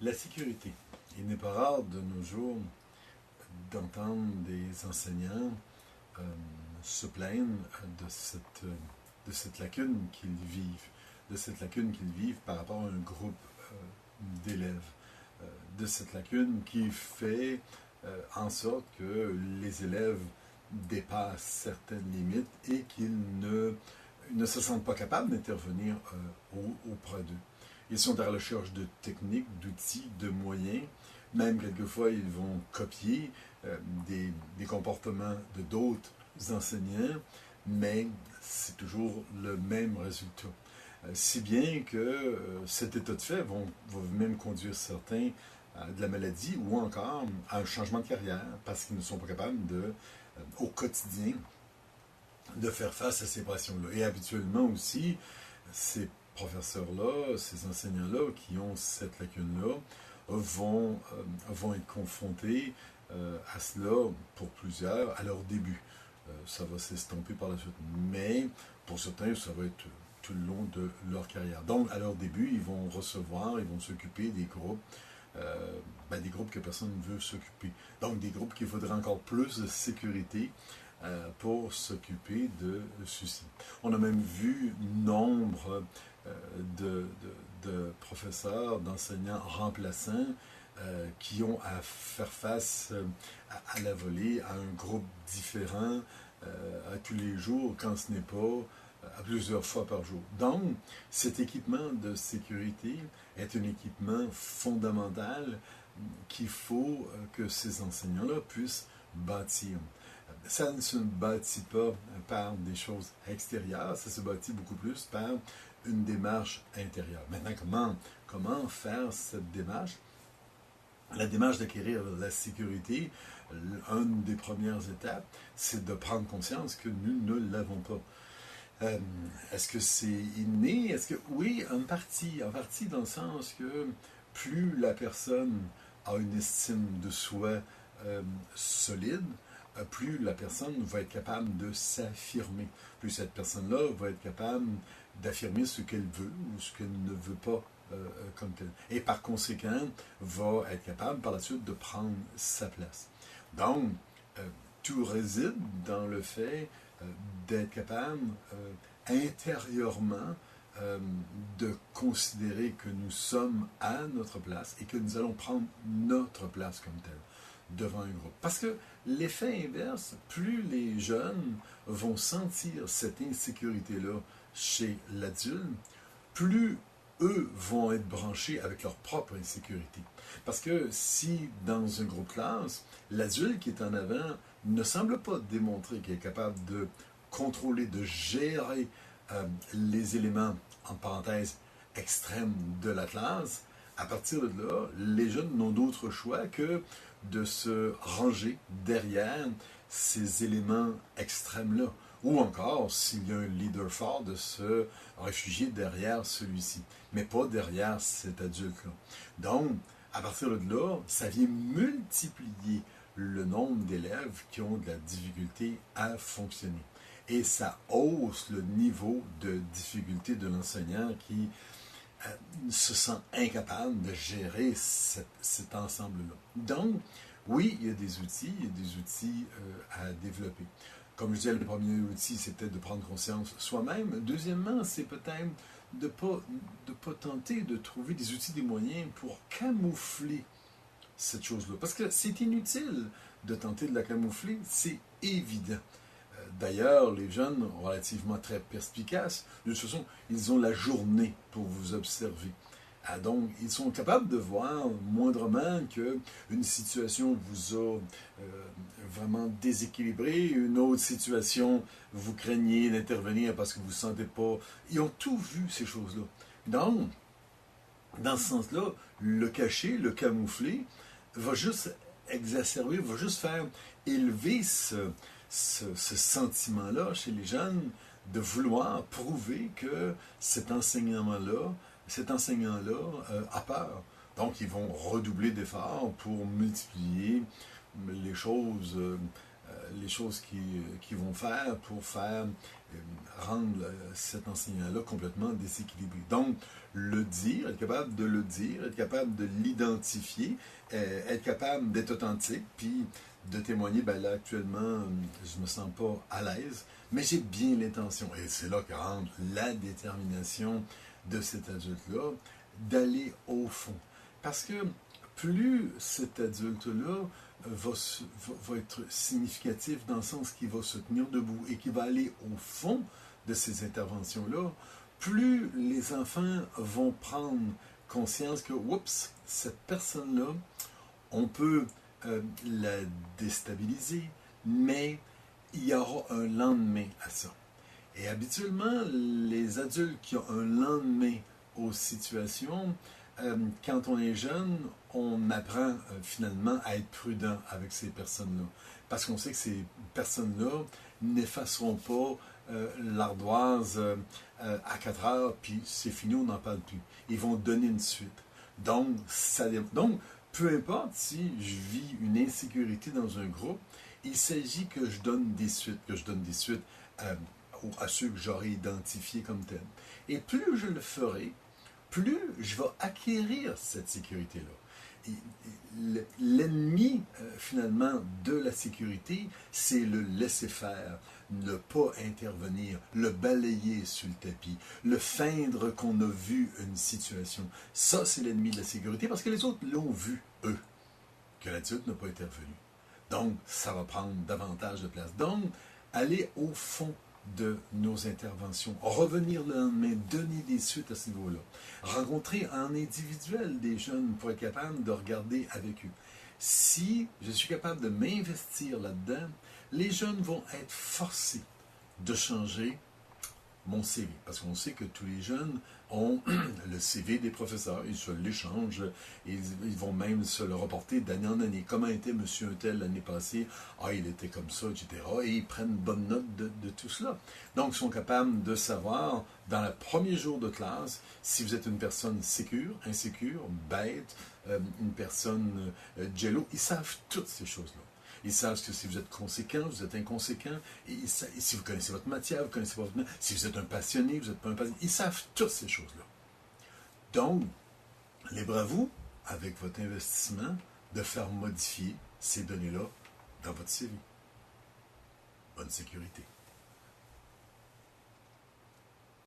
La sécurité. Il n'est pas rare de nos jours d'entendre des enseignants euh, se plaindre de cette lacune qu'ils vivent, de cette lacune qu'ils vivent par rapport à un groupe d'élèves, de cette lacune qui fait en sorte que les élèves dépassent certaines limites et qu'ils ne se sentent pas capables d'intervenir auprès d'eux. Ils sont à la recherche de techniques, d'outils, de moyens. Même quelquefois, ils vont copier des comportements de d'autres enseignants, mais c'est toujours le même résultat. Si bien que cet état de fait va même conduire certains à de la maladie ou encore à un changement de carrière parce qu'ils ne sont pas capables au quotidien de faire face à ces pressions-là. Et habituellement aussi, ces professeurs-là, ces enseignants-là qui ont cette lacune-là vont être confrontés à cela pour plusieurs à leur début. Ça va s'estomper par la suite. Mais pour certains, ça va être tout le long de leur carrière. Donc, à leur début, ils vont s'occuper des groupes, des groupes que personne ne veut s'occuper. Donc, des groupes qui voudraient encore plus de sécurité pour s'occuper de ceci. On a même vu nombre de professeurs, d'enseignants remplaçants qui ont à faire face à la volée, à un groupe différent à tous les jours, quand ce n'est pas à plusieurs fois par jour. Donc, cet équipement de sécurité est un équipement fondamental qu'il faut que ces enseignants-là puissent bâtir. Ça ne se bâtit pas par des choses extérieures, ça se bâtit beaucoup plus par une démarche intérieure. Maintenant, comment faire cette démarche? La démarche d'acquérir la sécurité, une des premières étapes, c'est de prendre conscience que nous ne l'avons pas. Est-ce que c'est inné? Oui, en partie dans le sens que plus la personne a une estime de soi solide, plus la personne va être capable de s'affirmer. Plus cette personne-là va être capable d'affirmer ce qu'elle veut ou ce qu'elle ne veut pas comme tel. Et par conséquent, va être capable par la suite de prendre sa place. Donc, tout réside dans le fait d'être capable intérieurement de considérer que nous sommes à notre place et que nous allons prendre notre place comme tel devant un groupe. Parce que l'effet inverse, plus les jeunes vont sentir cette insécurité-là chez l'adulte, plus eux vont être branchés avec leur propre insécurité. Parce que si, dans un groupe classe, l'adulte qui est en avant ne semble pas démontrer qu'il est capable de contrôler, de gérer les éléments, en parenthèse, extrêmes de la classe, à partir de là, les jeunes n'ont d'autre choix que de se ranger derrière ces éléments extrêmes-là. Ou encore, s'il y a un leader fort, de se réfugier derrière celui-ci, mais pas derrière cet adulte-là. Donc, à partir de là, ça vient multiplier le nombre d'élèves qui ont de la difficulté à fonctionner. Et ça hausse le niveau de difficulté de l'enseignant qui se sent incapable de gérer cet ensemble-là. Donc, oui, il y a des outils à développer. Comme je disais, le premier outil, c'est peut-être de prendre conscience soi-même. Deuxièmement, c'est peut-être de pas tenter de trouver des outils, des moyens pour camoufler cette chose-là. Parce que c'est inutile de tenter de la camoufler, c'est évident. D'ailleurs, les jeunes, relativement très perspicaces, de toute façon, ils ont la journée pour vous observer. Donc, ils sont capables de voir moindrement qu'une situation vous a vraiment déséquilibré, une autre situation, vous craignez d'intervenir parce que vous ne sentez pas. Ils ont tout vu, ces choses-là. Donc, dans ce sens-là, le cacher, le camoufler, va juste exacerber, va juste faire élever ce sentiment-là chez les jeunes de vouloir prouver que cet enseignant-là a peur. Donc, ils vont redoubler d'efforts pour multiplier les choses qu'ils vont faire pour faire rendre cet enseignant-là complètement déséquilibré. Donc, le dire, être capable de le dire, être capable de l'identifier, être capable d'être authentique, puis de témoigner, ben là, actuellement, je me sens pas à l'aise, mais j'ai bien l'intention. Et c'est là que rentre la détermination de cet adulte-là, d'aller au fond. Parce que plus cet adulte-là va être significatif dans le sens qu'il va se tenir debout et qu'il va aller au fond de ces interventions-là, plus les enfants vont prendre conscience que, oups, cette personne-là, on peut la déstabiliser, mais il y aura un lendemain à ça. Et habituellement, les adultes qui ont un lendemain aux situations, quand on est jeune, on apprend finalement à être prudent avec ces personnes-là. Parce qu'on sait que ces personnes-là n'effaceront pas l'ardoise à 4 heures, puis c'est fini, on n'en parle plus. Ils vont donner une suite. Donc, peu importe si je vis une insécurité dans un groupe, il s'agit que je donne des suites, à ceux que j'aurai identifiés comme tels. Et plus je le ferai, plus je vais acquérir cette sécurité-là. L'ennemi, finalement, de la sécurité, c'est le laisser faire, ne pas intervenir, le balayer sur le tapis, le feindre qu'on a vu une situation. Ça, c'est l'ennemi de la sécurité, parce que les autres l'ont vu, eux, que l'adulte n'a pas intervenu. Donc, ça va prendre davantage de place. Donc, aller au fond de nos interventions, revenir le lendemain, donner des suites à ce niveau-là, rencontrer en individuel des jeunes pour être capable de regarder avec eux. Si je suis capable de m'investir là-dedans, les jeunes vont être forcés de changer mon CV, parce qu'on sait que tous les jeunes ont le CV des professeurs, ils se l'échangent, ils vont même se le reporter d'année en année. Comment était monsieur un tel l'année passée? Ah, il était comme ça, etc. Et ils prennent bonne note de tout cela. Donc, ils sont capables de savoir, dans le premier jour de classe, si vous êtes une personne sécure, insécure, bête, une personne jello, ils savent toutes ces choses-là. Ils savent que si vous êtes conséquent, vous êtes inconséquent. Et si vous connaissez votre matière, vous connaissez pas votre matière. Si vous êtes un passionné, vous n'êtes pas un passionné. Ils savent toutes ces choses-là. Donc, libre à vous, avec votre investissement, de faire modifier ces données-là dans votre CV. Bonne sécurité.